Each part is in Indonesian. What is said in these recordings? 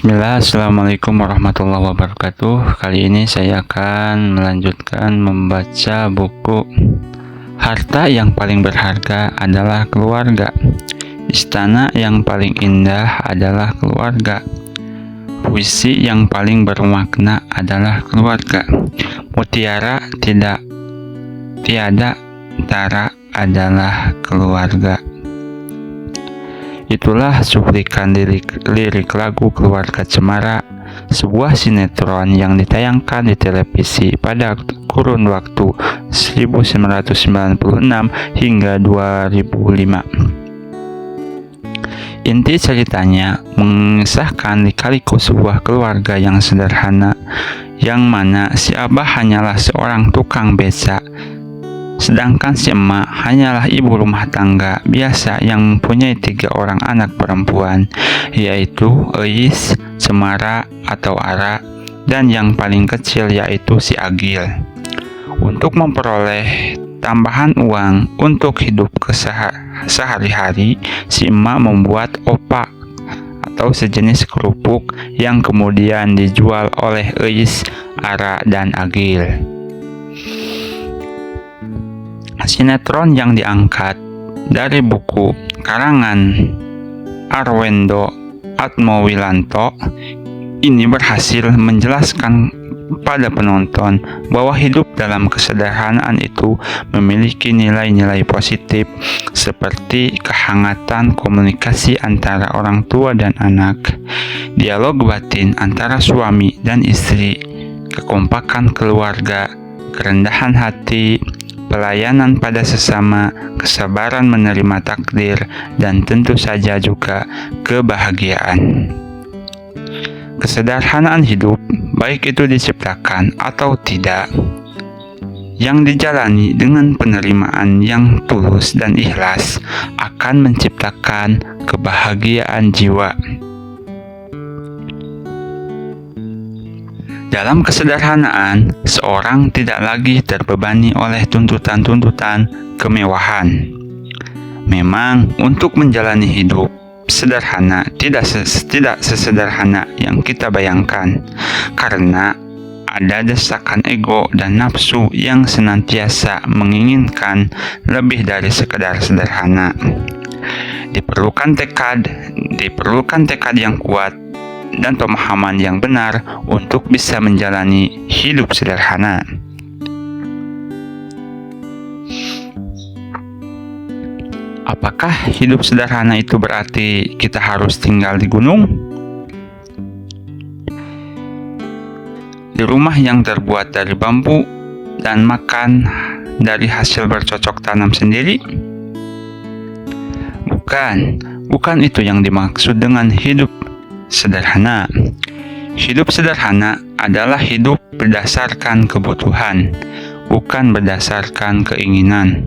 Bismillah, Assalamualaikum warahmatullahi wabarakatuh. Kali ini saya akan melanjutkan membaca buku Harta yang paling berharga adalah keluarga. Istana yang paling indah adalah keluarga. Puisi yang paling bermakna adalah keluarga. Mutiara tiada tara adalah keluarga. Itulah cuplikan lirik lagu Keluarga Cemara, sebuah sinetron yang ditayangkan di televisi pada kurun waktu 1996 hingga 2005. Inti ceritanya mengisahkan lika-liku sebuah keluarga yang sederhana, yang mana si Abah hanyalah seorang tukang beca, sedangkan si emak hanyalah ibu rumah tangga biasa yang mempunyai 3 orang anak perempuan, yaitu Eis, Cemara atau Ara, dan yang paling kecil yaitu si Agil. Untuk memperoleh tambahan uang untuk hidup sehari-hari, si emak membuat opak atau sejenis kerupuk yang kemudian dijual oleh Eis, Ara, dan Agil. Sinetron yang diangkat dari buku karangan Arwendo Atmowilanto ini berhasil menjelaskan pada penonton bahwa hidup dalam kesederhanaan itu memiliki nilai-nilai positif seperti kehangatan komunikasi antara orang tua dan anak, dialog batin antara suami dan istri, kekompakan keluarga, kerendahan hati, pelayanan pada sesama, kesabaran menerima takdir, dan tentu saja juga kebahagiaan. Kesederhanaan hidup, baik itu diciptakan atau tidak, yang dijalani dengan penerimaan yang tulus dan ikhlas akan menciptakan kebahagiaan jiwa. Dalam kesederhanaan, seorang tidak lagi terbebani oleh tuntutan-tuntutan kemewahan. Memang, untuk menjalani hidup sederhana tidak sesederhana yang kita bayangkan, karena ada desakan ego dan nafsu yang senantiasa menginginkan lebih dari sekedar sederhana. Diperlukan tekad yang kuat dan pemahaman yang benar untuk bisa menjalani hidup sederhana. Apakah hidup sederhana itu berarti kita harus tinggal di gunung? Di rumah yang terbuat dari bambu dan makan dari hasil bercocok tanam sendiri? Bukan itu yang dimaksud dengan hidup sederhana. Hidup sederhana adalah hidup berdasarkan kebutuhan, bukan berdasarkan keinginan.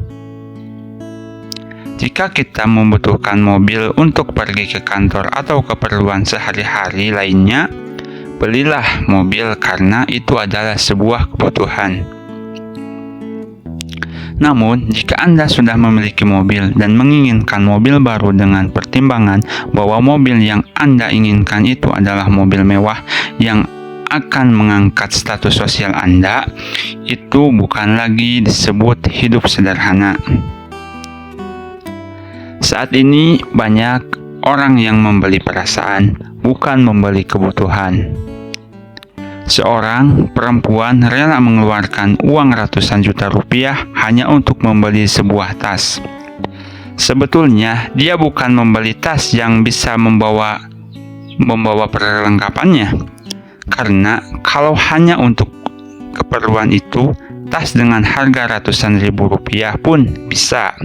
Jika kita membutuhkan mobil untuk pergi ke kantor atau keperluan sehari-hari lainnya, belilah mobil karena itu adalah sebuah kebutuhan. Namun, jika Anda sudah memiliki mobil dan menginginkan mobil baru dengan pertimbangan bahwa mobil yang Anda inginkan itu adalah mobil mewah yang akan mengangkat status sosial Anda, itu bukan lagi disebut hidup sederhana. Saat ini banyak orang yang membeli perasaan, bukan membeli kebutuhan. Seorang perempuan rela mengeluarkan uang ratusan juta rupiah hanya untuk membeli sebuah tas. Sebetulnya dia bukan membeli tas yang bisa membawa perlengkapannya, karena kalau hanya untuk keperluan itu, tas dengan harga ratusan ribu rupiah pun bisa.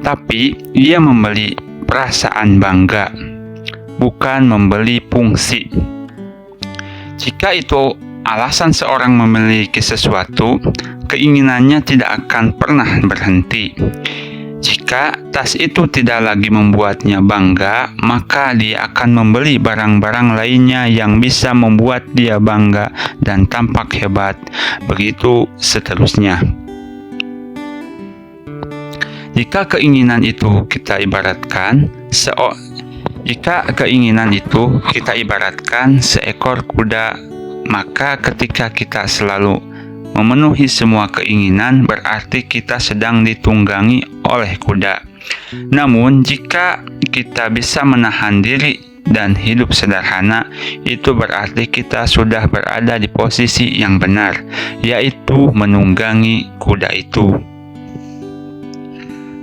Tapi dia membeli perasaan bangga, bukan membeli fungsi. Jika itu alasan seorang memiliki sesuatu, keinginannya tidak akan pernah berhenti. Jika tas itu tidak lagi membuatnya bangga, maka dia akan membeli barang-barang lainnya yang bisa membuat dia bangga dan tampak hebat. Begitu seterusnya. Jika keinginan itu kita ibaratkan Jika keinginan itu kita ibaratkan seekor kuda, maka ketika kita selalu memenuhi semua keinginan, berarti kita sedang ditunggangi oleh kuda. Namun, jika kita bisa menahan diri dan hidup sederhana, itu berarti kita sudah berada di posisi yang benar, yaitu menunggangi kuda itu.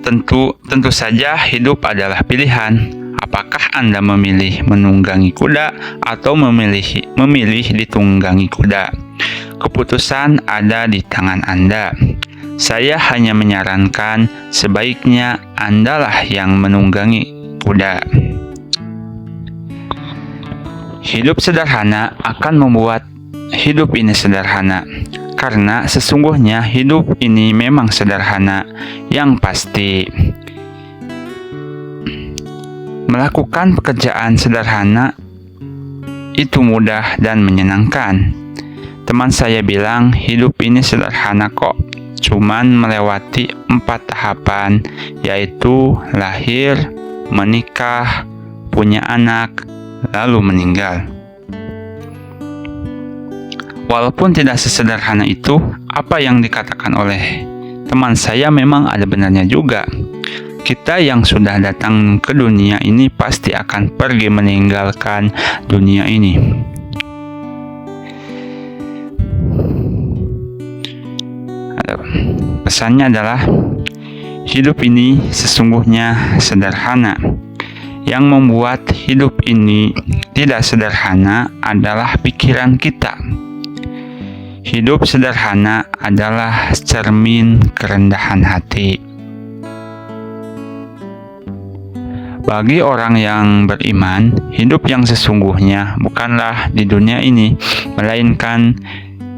Tentu saja hidup adalah pilihan. Apakah Anda memilih menunggangi kuda atau memilih ditunggangi kuda? Keputusan ada di tangan Anda. Saya hanya menyarankan sebaiknya Andalah yang menunggangi kuda. Hidup sederhana akan membuat hidup ini sederhana. Karena sesungguhnya hidup ini memang sederhana. Yang pasti, melakukan pekerjaan sederhana itu mudah dan menyenangkan. Teman saya bilang hidup ini sederhana kok, cuman melewati 4 tahapan, yaitu lahir, menikah, punya anak, lalu meninggal. Walaupun tidak sesederhana itu, apa yang dikatakan oleh teman saya memang ada benarnya juga. Kita yang sudah datang ke dunia ini pasti akan pergi meninggalkan dunia ini. Pesannya adalah hidup ini sesungguhnya sederhana. Yang membuat hidup ini tidak sederhana adalah pikiran kita. Hidup sederhana adalah cermin kerendahan hati. Bagi orang yang beriman, hidup yang sesungguhnya bukanlah di dunia ini, melainkan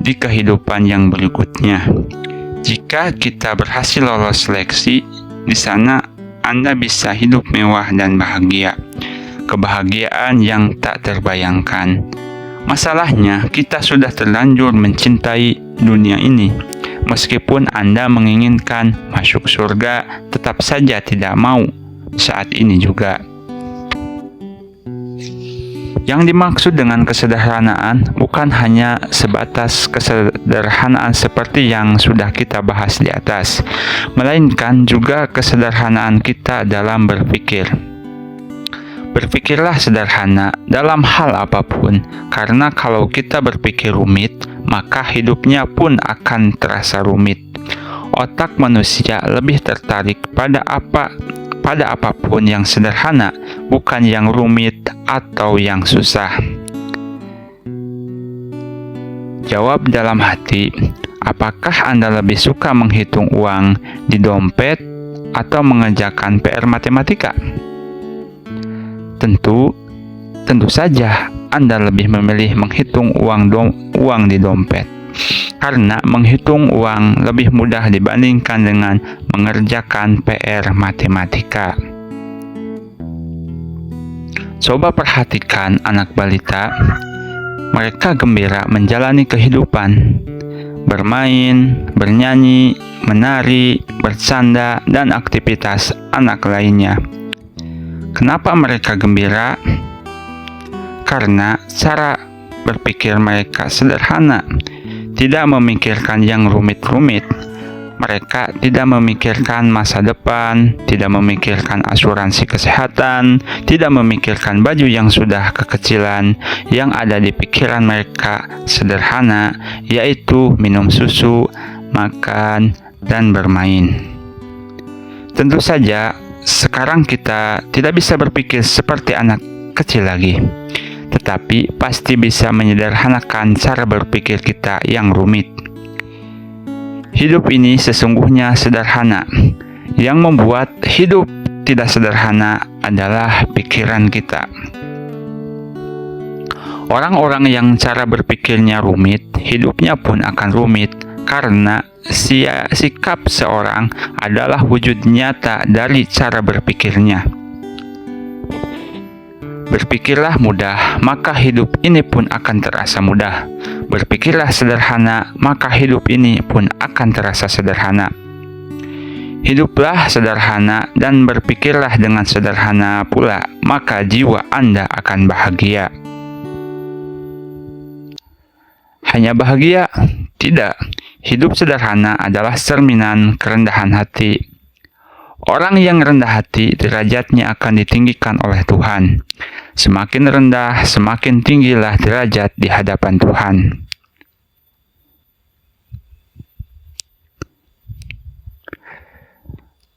di kehidupan yang berikutnya. Jika kita berhasil lolos seleksi, di sana Anda bisa hidup mewah dan bahagia. Kebahagiaan yang tak terbayangkan. Masalahnya, kita sudah terlanjur mencintai dunia ini. Meskipun Anda menginginkan masuk surga, tetap saja tidak mau saat ini juga. Yang dimaksud dengan kesederhanaan bukan hanya sebatas kesederhanaan seperti yang sudah kita bahas di atas, melainkan juga kesederhanaan kita dalam berpikir. Berpikirlah sederhana dalam hal apapun, karena kalau kita berpikir rumit, maka hidupnya pun akan terasa rumit. Otak manusia lebih tertarik pada apapun yang sederhana, bukan yang rumit atau yang susah. Jawab dalam hati, apakah Anda lebih suka menghitung uang di dompet atau mengerjakan PR matematika? Tentu saja Anda lebih memilih menghitung uang di dompet. Karena menghitung uang lebih mudah dibandingkan dengan mengerjakan PR matematika. Coba perhatikan anak balita. Mereka gembira menjalani kehidupan, bermain, bernyanyi, menari, bercanda, dan aktivitas anak lainnya. Kenapa mereka gembira? Karena cara berpikir mereka sederhana. Tidak memikirkan yang rumit-rumit. Mereka tidak memikirkan masa depan, tidak memikirkan asuransi kesehatan, tidak memikirkan baju yang sudah kekecilan. Yang ada di pikiran mereka sederhana, yaitu minum susu, makan, dan bermain. Tentu saja, sekarang kita tidak bisa berpikir seperti anak kecil lagi. Tetapi pasti bisa menyederhanakan cara berpikir kita yang rumit. Hidup ini sesungguhnya sederhana. Yang membuat hidup tidak sederhana adalah pikiran kita. Orang-orang yang cara berpikirnya rumit, hidupnya pun akan rumit, karena sikap seorang adalah wujud nyata dari cara berpikirnya. Berpikirlah mudah, maka hidup ini pun akan terasa mudah. Berpikirlah sederhana, maka hidup ini pun akan terasa sederhana. Hiduplah sederhana dan berpikirlah dengan sederhana pula, maka jiwa Anda akan bahagia. Hanya bahagia? Tidak. Hidup sederhana adalah cerminan kerendahan hati. Orang yang rendah hati, derajatnya akan ditinggikan oleh Tuhan. Semakin rendah, semakin tinggilah derajat di hadapan Tuhan.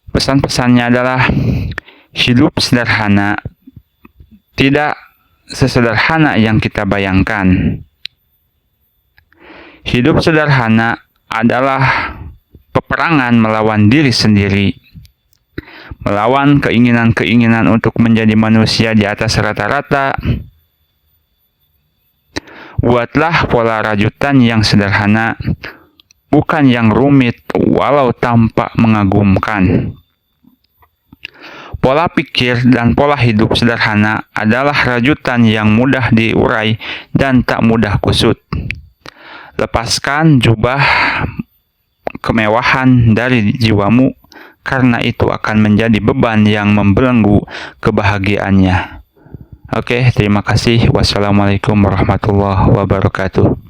Pesan-pesannya adalah hidup sederhana tidak sesederhana yang kita bayangkan. Hidup sederhana adalah peperangan melawan diri sendiri, melawan keinginan-keinginan untuk menjadi manusia di atas rata-rata. Buatlah pola rajutan yang sederhana, bukan yang rumit walau tampak mengagumkan. Pola pikir dan pola hidup sederhana adalah rajutan yang mudah diurai dan tak mudah kusut. Lepaskan jubah kemewahan dari jiwamu, karena itu akan menjadi beban yang membelenggu kebahagiaannya. Oke, terima kasih. Wassalamualaikum warahmatullahi wabarakatuh.